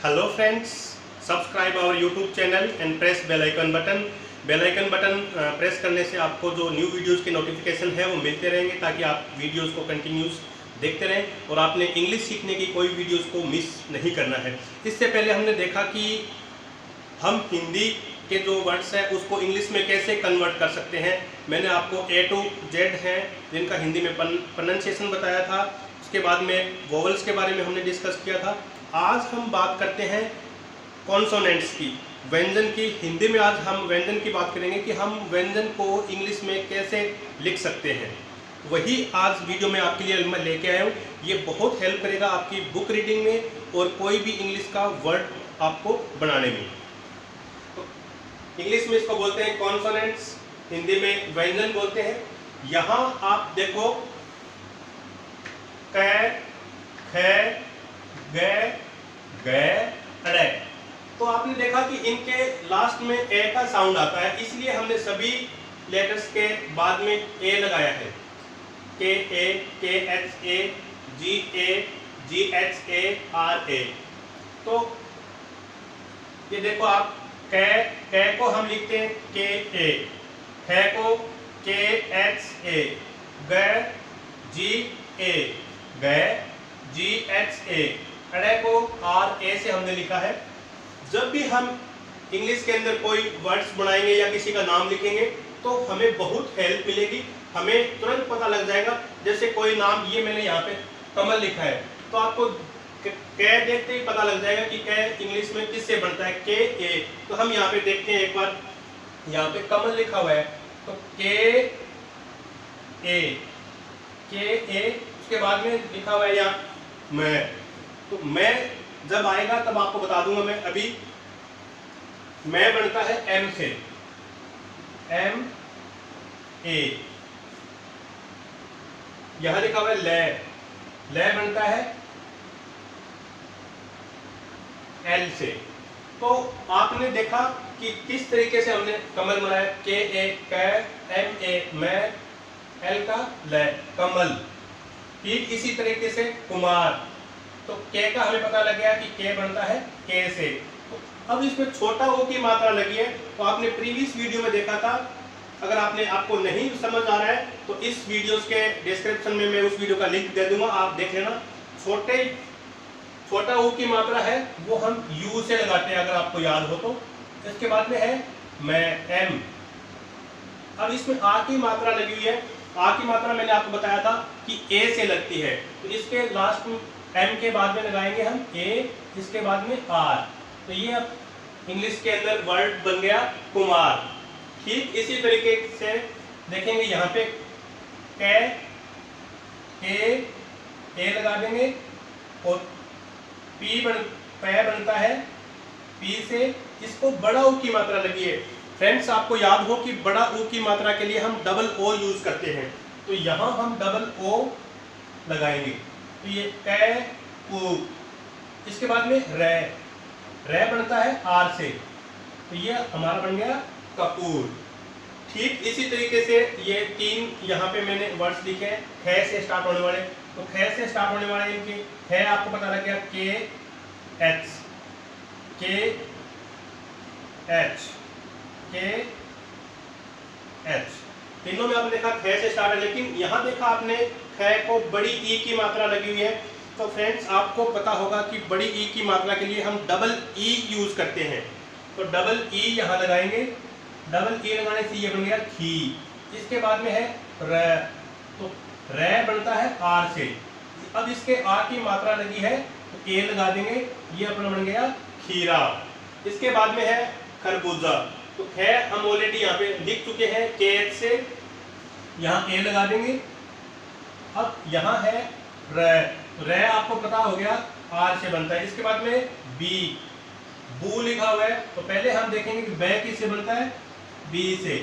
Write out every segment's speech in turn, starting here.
Hello friends, subscribe our YouTube channel and press bell icon button. Bell icon button press करने से आपको जो new videos के notification है वो मिलते रहेंगे, ताकि आप वीडियोस को कंटिन्यूस देखते रहें और आपने इंग्लिश सीखने की कोई वीडियोस को मिस नहीं करना है। इससे पहले हमने देखा कि हम हिंदी के जो वर्ड्स हैं उसको इंग्लिश में कैसे कन्वर्ट कर सकते हैं। मैंने आपको A to Z हैं जिनका हिंदी में प्रोनाउंसिएशन बताया था। उसके बाद में वोवल्स के बारे में हमने डिस्कस किया था। आज हम बात करते हैं कॉन्सोनेंट्स की, व्यंजन की। हिंदी में आज हम व्यंजन की बात करेंगे कि हम व्यंजन को इंग्लिश में कैसे लिख सकते हैं। वही आज वीडियो में आपके लिए मैं लेके आया हूँ। ये बहुत हेल्प करेगा आपकी बुक रीडिंग में और कोई भी इंग्लिश का वर्ड आपको बनाने में। तो इंग्लिश में इसको बोलते हैं कॉन्सोनेंट्स, हिंदी में व्यंजन बोलते हैं। यहाँ आप देखो क, ख, ग, अड़े, तो आपने देखा कि इनके लास्ट में ए का साउंड आता है, इसलिए हमने सभी लेटर्स के बाद में ए लगाया है। K A, K H A, G A, G H A, R A. तो ये देखो आप क को हम लिखते हैं के ए, ख को के एच ए, ग जी ए, ग जी एच ए, अड़े को आर ए से हमने लिखा है। जब भी हम इंग्लिश के अंदर कोई वर्ड्स बनाएंगे या किसी का नाम लिखेंगे तो हमें बहुत हेल्प मिलेगी, हमें तुरंत पता लग जाएगा। जैसे कोई नाम, ये मैंने यहाँ पे कमल लिखा है, तो आपको कै देखते ही पता लग जाएगा कि कै इंग्लिश में किससे बनता है, के ए। तो हम यहाँ पे देखते हैं, एक बार यहाँ पे कमल लिखा हुआ है तो के ए, उसके बाद में लिखा हुआ है यहाँ मैं। तो मैं जब आएगा तब आपको बता दूंगा मैं। अभी मैं बनता है एम से, एम ए। यहां लिखा हुआ है ले बनता है एल से। तो आपने देखा कि किस तरीके से हमने कमल बनाया, के ए कै, एम ए मैं, एल का ले कमल। ठीक इसी तरीके से कुमार, तो के का हमें पता लग गया कि के बनता है के से। तो अब इसमें छोटा ओ की मात्रा लगी है, तो आपने प्रीवियस वीडियो में देखा था। अगर आपको नहीं समझ आ रहा है तो इस वीडियोस के डिस्क्रिप्शन में मैं उस वीडियो का लिंक दे दूंगा, आप देख लेना। छोटा ओ की मात्रा है वो हम यू से लगाते हैं, अगर आपको याद हो तो। इसके बाद में है मैं, एम। अब इसमें आ की मात्रा लगी हुई है। आ की मात्रा मैंने आपको बताया था कि ए से लगती है, तो इसके लास्ट में एम के बाद में लगाएंगे हम ए, इसके बाद में आर। तो ये अब इंग्लिश के अंदर वर्ड बन गया कुमार। ठीक इसी तरीके से देखेंगे यहाँ पे ए लगा देंगे और पी बनता है पी से। इसको बड़ा ऊ की मात्रा लगी है। फ्रेंड्स, आपको याद हो कि बड़ा ऊ की मात्रा के लिए हम डबल ओ यूज करते हैं, तो यहाँ हम डबल ओ लगाएंगे। तो ये कै ऊ, इसके बाद में रे बनता है आर से, तो ये हमारा बन गया कपूर। ठीक इसी तरीके से ये तीन यहाँ पे मैंने वर्ड्स लिखे हैं ख से स्टार्ट होने वाले। तो ख से स्टार्ट होने वाले इनके ख आपको पता लग गया के एच, के एच, के एच। तीनों में आपने देखा ख से स्टार्ट है, लेकिन यहाँ देखा आपने ख को बड़ी ई की मात्रा लगी हुई है। तो फ्रेंड्स, आपको पता होगा कि बड़ी ई की मात्रा के लिए हम डबल ई यूज करते हैं। तो डबल ई यहाँ लगाएंगे। डबल ई लगाने से ये बन गया खी। इसके बाद में है र, तो र बनता है आर से। अब इसके आ की मात्रा लगी है तो ए लगा देंगे, ये अपना बन गया खीरा। इसके बाद में है खरबूजा। तो ख हम ऑलरेडी यहाँ पे लिख चुके हैं के एच से, यहाँ ए लगा देंगे। अब यहाँ है र आपको पता हो गया आर से बनता है। इसके बाद में बी, बू लिखा हुआ है, तो पहले हम देखेंगे कि बै किससे बनता है, बी से।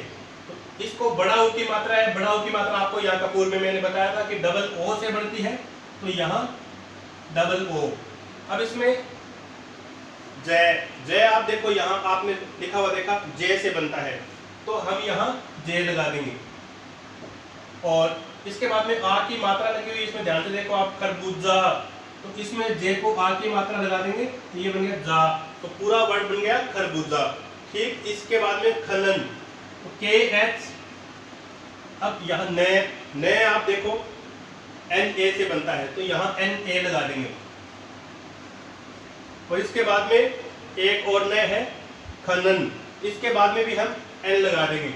तो इसको बड़ा ओ की मात्रा है। बड़ा ओ की मात्रा आपको यहाँ कपूर में मैंने बताया था कि डबल ओ से बनती है, तो यहाँ डबल ओ। अब इसमें जय आप देखो, यहाँ आपने लिखा हुआ देखा जे से बनता है, तो हम यहाँ जे लगा देंगे। और इसके बाद में आ की मात्रा लगी हुई, इसमें ध्यान से देखो आप, खरबूजा, तो इसमें जे को आ की मात्रा लगा देंगे तो ये बन गया जा, तो पूरा वर्ड बन गया खरबूजा। ठीक, इसके बाद में खनन, तो के एच, अब यहाँ न आप देखो एन ए से बनता है तो यहाँ एन ए लगा देंगे। और इसके बाद में एक और न है खनन, इसके बाद में भी हम एन लगा देंगे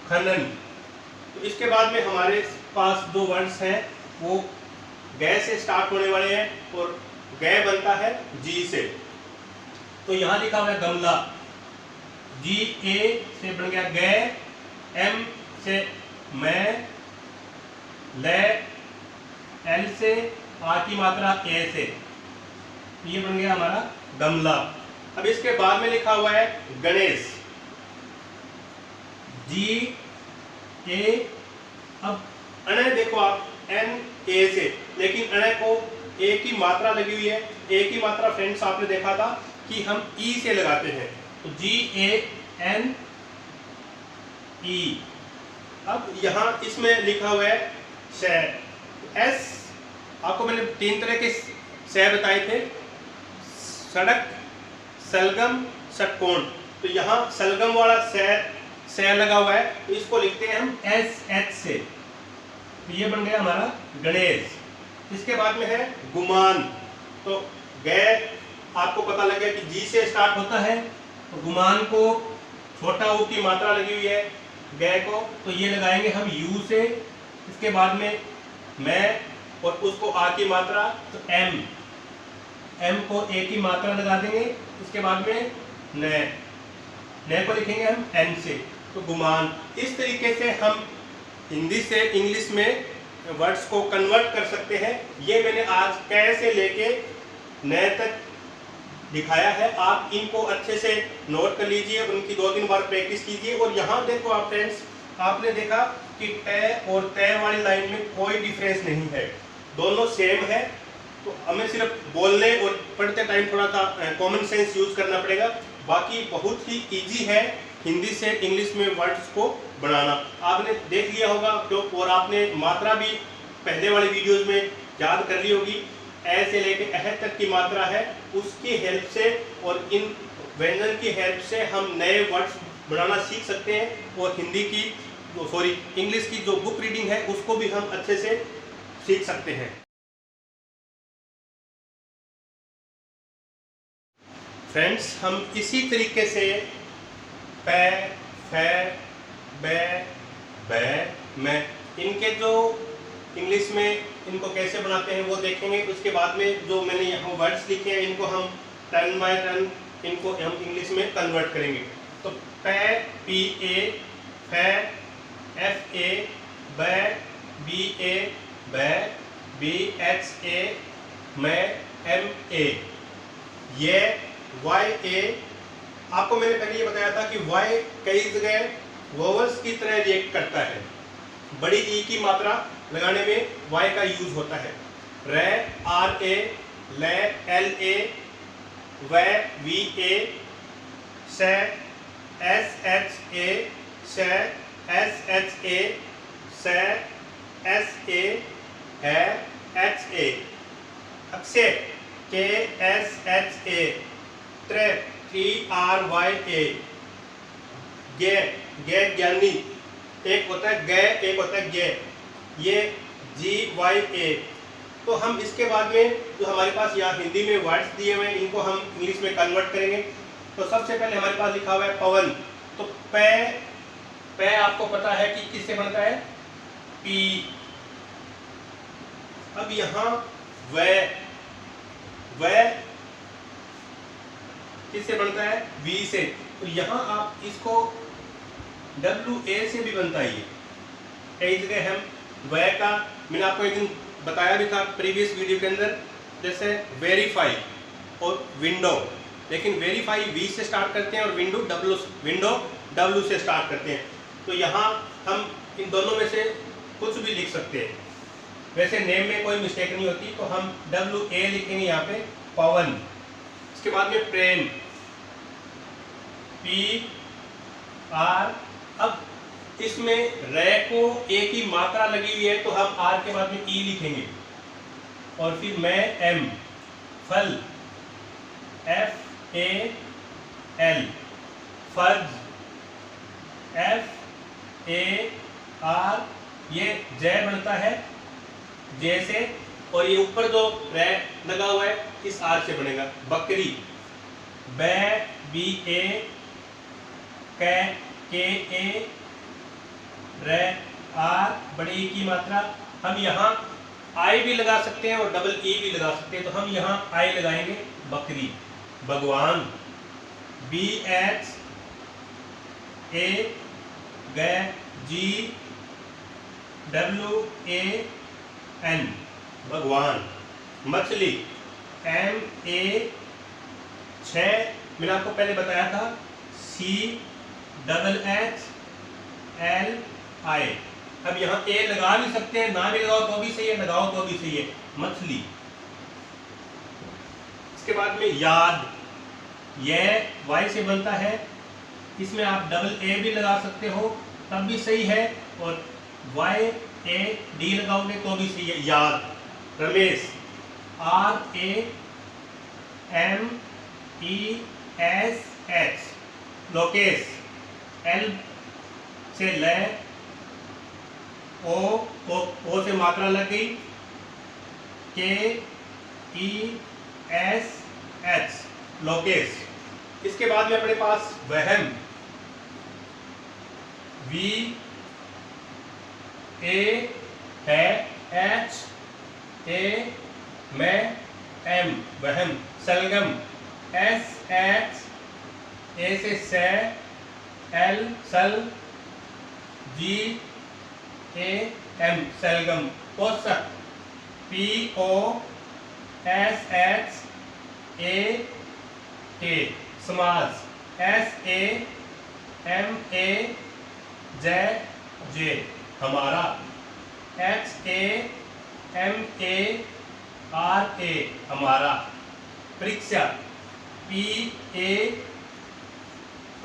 खनन। तो इसके बाद में हमारे पास दो वर्ड्स हैं वो गै से स्टार्ट होने वाले हैं और गै बनता है जी से। तो यहां लिखा हुआ है गमला, जी ए से बन गया गै, एम से मैं, ले एल से आ की मात्रा ए से, ये बन गया हमारा गमला। अब इसके बाद में लिखा हुआ है गणेश, जी ए, अब अण देखो आप एन ए से, लेकिन अण को ए की मात्रा लगी हुई है। ए की मात्रा फ्रेंड्स आपने देखा था कि हम ई से लगाते हैं, तो जी ए एन ई। अब यहां इसमें लिखा हुआ है शे, एस, आपको मैंने 3 तरह के शे बताए थे, सड़क, सलगम, षटकोण। तो यहाँ सलगम वाला शे लगा हुआ है तो इसको लिखते हैं हम एस एच से, तो ये बन गया हमारा गणेश। इसके बाद में है गुमान, तो गै आपको पता लग गया कि जी से स्टार्ट होता है, तो गुमान को छोटा ऊ की मात्रा लगी हुई है गै को, तो ये लगाएंगे हम यू से। इसके बाद में मैं और उसको आ की मात्रा, तो एम, एम को ए की मात्रा लगा देंगे। इसके बाद में न को लिखेंगे हम एन से, तो गुमान। इस तरीके से हम हिंदी से इंग्लिश में वर्ड्स को कन्वर्ट कर सकते हैं। ये मैंने आज कै से लेके न तक दिखाया है, आप इनको अच्छे से नोट कर लीजिए, उनकी 2-3 बार प्रैक्टिस कीजिए। और यहाँ देखो आप फ्रेंड्स, आपने देखा कि ट और तय वाली लाइन में कोई डिफरेंस नहीं है, दोनों सेम है। तो हमें सिर्फ बोलने और पढ़ते टाइम थोड़ा सा कॉमन सेंस यूज करना पड़ेगा, बाकी बहुत ही इजी है हिंदी से इंग्लिश में वर्ड्स को बनाना। आपने देख लिया होगा तो, और आपने मात्रा भी पहले वाली वीडियोस में याद कर ली होगी। ए से लेके अह तक की मात्रा है, उसकी हेल्प से और इन व्यंजन की हेल्प से हम नए वर्ड्स बनाना सीख सकते हैं, और हिंदी की इंग्लिश की जो बुक रीडिंग है उसको भी हम अच्छे से सीख सकते हैं। फ्रेंड्स, हम इसी तरीके से पै, फै, बै, बै, मैं, इनके जो इंग्लिश में इनको कैसे बनाते हैं वो देखेंगे। उसके बाद में जो मैंने यहाँ वर्ड्स लिखे हैं इनको हम टर्न बाय टर्न इनको हम इंग्लिश में कन्वर्ट करेंगे। तो पै, पी ए, फै, एफ ए, बै, बी ए, बै, बी एच ए, मैं, एम ए, ये, वाई ए। आपको मैंने पहले ये बताया था कि वाई कई जगह वोवल्स की तरह रिएक्ट करता है, बड़ी ई की मात्रा लगाने में वाई का यूज होता है। रे, आर ए, ले, L A, way, V A, से, एस एच ए, से, एस एच ए, से, एस ए, है, एच ए, अक्षय, के एस एच ए, त्रे, टी आर वाई ए, गे, गे ज्ञानी, एक होता है गे, एक होता है गे, ये जी वाई ए। तो हम इसके बाद में जो हमारे पास यहाँ हिंदी में वर्ड्स दिए हुए हैं इनको हम इंग्लिश में कन्वर्ट करेंगे। तो सबसे पहले हमारे पास लिखा हुआ है पवन, तो पै, पै आपको पता है कि किससे बनता है, पी। अब यहाँ वै, वै किससे बनता है, वी से। तो यहाँ आप इसको डब्ल्यू ए से भी बनता है। ये कई जगह हम वै का, मैंने आपको एक दिन बताया भी था प्रीवियस वीडियो के अंदर, जैसे वेरीफाई और विंडो, लेकिन वेरीफाई वी से स्टार्ट करते हैं और विंडो डब्ल्यू से स्टार्ट करते हैं। तो यहाँ हम इन दोनों में से कुछ भी लिख सकते हैं, वैसे नेम में कोई मिस्टेक नहीं होती। तो हम डब्ल्यू ए लिखेंगे यहाँ पे, पवन। इसके बाद में प्रेम, पी आर। अब इसमें रे को ए की मात्रा लगी हुई है तो हम आर के बाद में ई लिखेंगे, और फिर मैं एम, फल FAL, फर्ज FAR, ये जय बनता है जे से, और ये ऊपर जो रै लगा हुआ है इस आर से बनेगा। बकरी बै BA, KA, रै आर, बड़ी ई की मात्रा। हम यहाँ आई भी लगा सकते हैं और डबल ई भी लगा सकते हैं, तो हम यहाँ आई लगाएंगे। बकरी, भगवान BHA, GWAN, भगवान। मछली MA, 6 मैंने आपको पहले बताया था, CHHLI। अब यहाँ ए लगा भी सकते हैं, ना भी लगाओ तो भी सही है, लगाओ तो भी सही है। मछली। इसके बाद में याद, यह वाई से बनता है, इसमें आप डबल ए भी लगा सकते हो तब भी सही है, और YAD लगाओगे तो भी सही है। याद। रमेश RAMESH, लोकेश L से ले, ओ से मात्रा लग गई, KESH, लोकेश। इसके बाद में अपने पास वहम, VAHAM, वहम। सलगम SH, A से से, L सल, GAM, सलगम। पोषक POSHAK, समाज SAMAJJ, हमारा। HAMARA, हमारा। परीक्षा PA,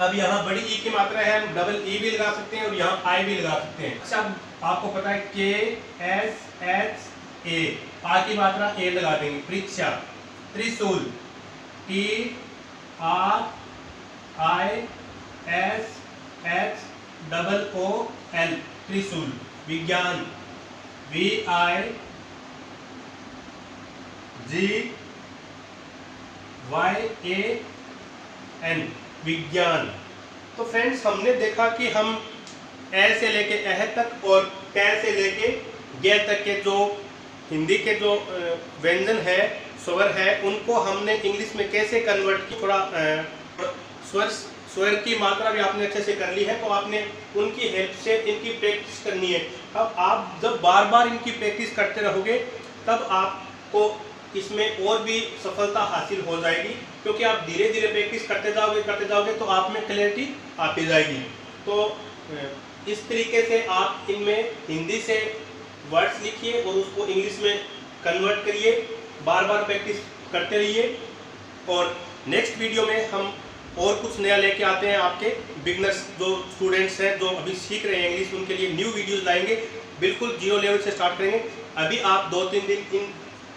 अब यहाँ बड़ी ई की मात्रा है, हम डबल ई भी लगा सकते हैं और यहाँ आई भी लगा सकते हैं। अच्छा, आपको पता है KSHA, आ की मात्रा ए लगा देंगे। परीक्षा। त्रिशूल TRISHOOL, त्रिशूल। विज्ञान VIGYAN, विज्ञान। तो फ्रेंड्स, हमने देखा कि हम ए से लेके एह तक और कै से लेके गे तक के जो हिंदी के जो व्यंजन है, स्वर है, उनको हमने इंग्लिश में कैसे कन्वर्ट की, थोड़ा स्वर की मात्रा भी आपने अच्छे से कर ली है, तो आपने उनकी हेल्प से इनकी प्रैक्टिस करनी है। अब आप जब बार बार इनकी प्रैक्टिस करते रहोगे तब आपको इसमें और भी सफलता हासिल हो जाएगी, क्योंकि आप धीरे धीरे प्रैक्टिस करते जाओगे तो आप में क्लैरिटी आती जाएगी। तो इस तरीके से आप इनमें हिंदी से वर्ड्स लिखिए और उसको इंग्लिश में कन्वर्ट करिए, बार बार प्रैक्टिस करते रहिए। और नेक्स्ट वीडियो में हम और कुछ नया लेके आते हैं। आपके बिगनर्स जो स्टूडेंट्स हैं, जो अभी सीख रहे हैं इंग्लिश, उनके लिए न्यू वीडियोस लाएंगे। बिल्कुल 0 लेवल से स्टार्ट करेंगे। अभी आप 2-3 दिन इन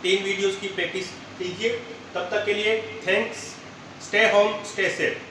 3 वीडियोस की प्रैक्टिस कीजिए। तब तक के लिए thanks. Stay home, stay safe.